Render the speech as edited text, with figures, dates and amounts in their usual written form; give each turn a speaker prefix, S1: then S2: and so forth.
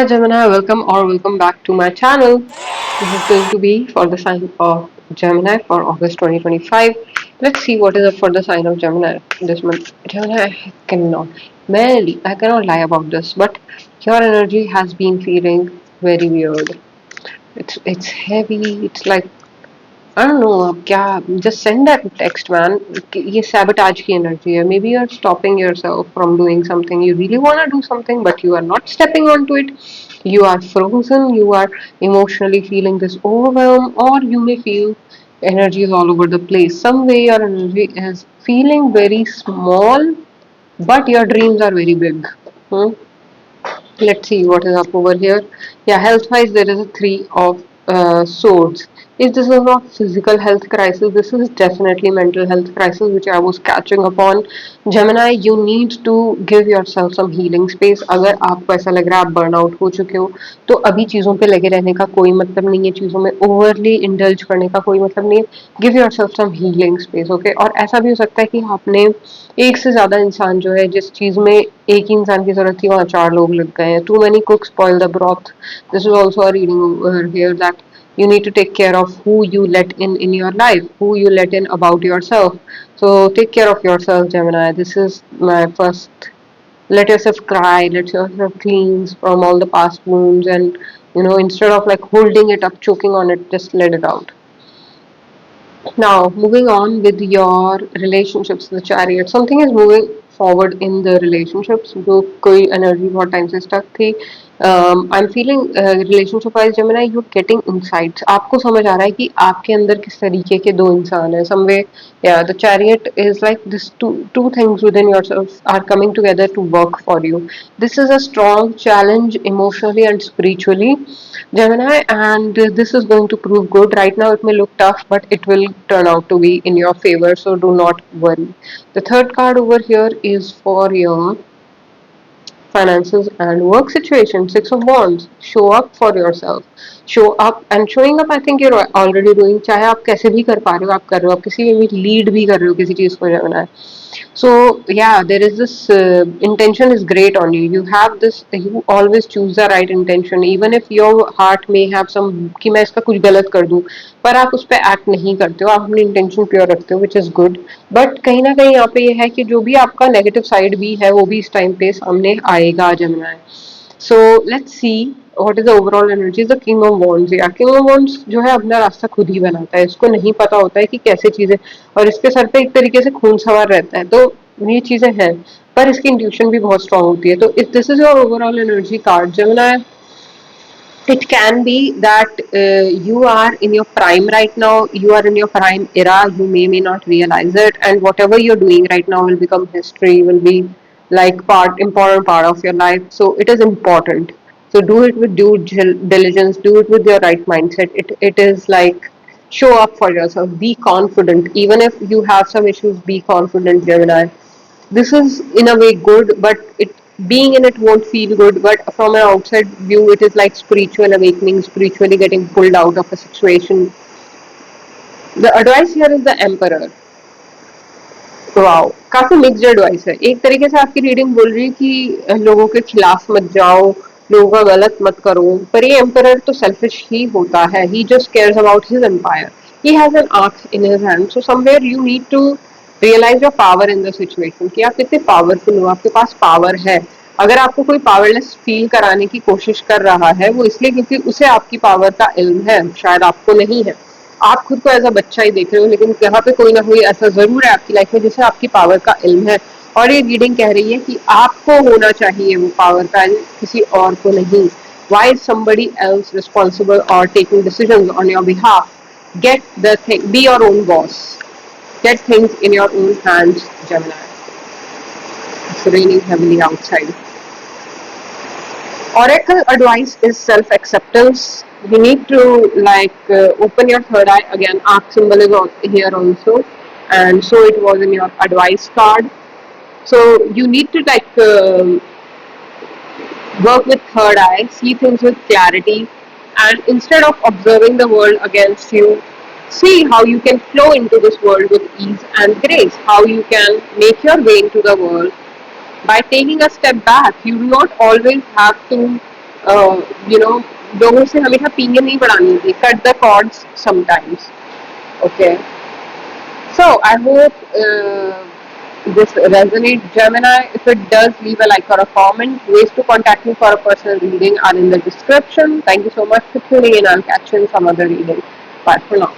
S1: Hi Gemini, welcome back to my channel. This is going to be for the sign of Gemini for August 2025. Let's see what is up for the sign of Gemini this month. Gemini, I cannot lie about this, but your energy has been feeling very weird. It's heavy. It's like I don't know अब क्या just send that text man ये sabotage की energy है maybe you're stopping yourself from doing something you really want to do something but you are not stepping onto it you are frozen you are emotionally feeling this overwhelm or you may feel energy is all over the place some way your energy is feeling very small but your dreams are very big. Hmm? Let's see what is up over here. Yeah, health wise, there is a three of swords. If this is not physical health crisis, this is definitely mental health crisis, which I was catching upon. Gemini, you need to give yourself some healing space. अगर आपको ऐसा लग रहा है आप burn out हो चुके हो तो अभी चीज़ों पे लगे रहने का कोई मतलब नहीं है चीज़ों में ओवरली इंडल्ज करने का कोई मतलब नहीं है give yourself some healing space okay और ऐसा भी हो सकता है कि आपने एक से ज़्यादा इंसान जो है जिस चीज़ में एक ही इंसान की ज़रूरत थी वहाँ चार लोग लग गए हैं too many cook spoil the broth this is also a reading here that you need to take care of who you let in your life who you let in about yourself so take care of yourself Gemini this is my first let yourself cry let yourself cleanse from all the past wounds and instead of like holding it up choking on it just let it out. Now, moving on with your relationships, the chariot. Something is moving forward in the relationships. जो कोई energy बहुत time से stuck थी. I'm feeling relationship wise Gemini, you're getting insights. आपको समझ आ रहा है कि आपके अंदर किस तरीके के दो इंसान हैं. Some way, yeah, the chariot is like this two things within yourself are coming together to work for you. This is a strong challenge emotionally and spiritually. Gemini, and this is going to prove good. Right now, it may look tough, but it will turn out to be in your favor, so do not worry. The third card over here is for your finances and work situation. Six of Wands. Show up for yourself. Show up and showing up. I think you're already doing. चाहे आप कैसे भी कर पा रहे हो आप कर रहे हो आप किसी भी लीड भी कर रहे हो किसी चीज को जाना है. So yeah, there is this intention is great on you. You have this. You always choose the right intention, even if your heart may have some कि मैं इसका कुछ गलत कर दूं, पर आप उस पर एक्ट नहीं करते हो. आप अपनी इंटेंशन प्योर रखते हो, which is good. बट कहीं ना कहीं यहाँ पे ये है कि जो भी आपका नेगेटिव साइड भी है वो भी इस टाइम पे सामने आएगा जमना है. So let's see what is the overall energy the king of wands या किंग ऑफ वॉन्ड्स जो है अपना रास्ता खुद ही बनाता है इसको नहीं पता होता है कि कैसे चीजें और इसके सर पे एक तरीके से खून सवार रहता है तो ये चीजें हैं पर इसकी इंट्यूशन भी बहुत स्ट्रांग होती है तो if this is your overall energy card जमना है it can be that you are in your prime right now you are in your prime era you may not realize it and whatever you're doing right now will become history will be like important part of your life so it is important so do it with due diligence do it with your right mindset it is like show up for yourself be confident even if you have some issues be confident Gemini this is in a way good but it being in it won't feel good but from an outside view it is like spiritual awakening spiritually getting pulled out of a situation. The advice here is the emperor. Wow काफी mixed advice है एक तरीके से आपकी reading बोल रही है कि लोगों के खिलाफ मत जाओ लोगों का गलत मत करो पर ये एम्परर तो सेल्फिश ही होता है he just cares about his empire he has an arc in his hand so somewhere you need to realize your power in the situation कि आप कितने पावरफुल हो आपके पास पावर है अगर आपको कोई पावरलेस फील कराने की कोशिश कर रहा है वो इसलिए क्योंकि उसे आपकी पावर का इल्म है शायद आपको नहीं है आप खुद को एज अ बच्चा ही देख रहे हो लेकिन यहाँ पे कोई ना कोई ऐसा जरूर है आपकी लाइफ में जिसे आपकी पावर का इल्म है और ये रीडिंग कह रही है कि आपको होना चाहिए वो पावर का इल्म किसी और को नहीं. Why is somebody else responsible or taking decisions on your behalf? Get the thing, be your own boss. Get things in your own hands, Gemini. It's raining heavily outside. Oracle advice is self-acceptance. You need to like open your third eye again. Arc symbol is here also, and so it was in your advice card. So you need to like work with third eye, see things with clarity, and instead of observing the world against you, see how you can flow into this world with ease and grace. How you can make your way into the world by taking a step back. You do not always have to you know लोगों से हमेशा opinion नहीं बढ़ानी थी. Cut the cords sometimes. Okay. So I hope this resonates, Gemini. If it does, leave a like or a comment. Ways to contact me for a personal reading are in the description. Thank you so much for tuning in. I'll catch you in some other reading. Bye for now.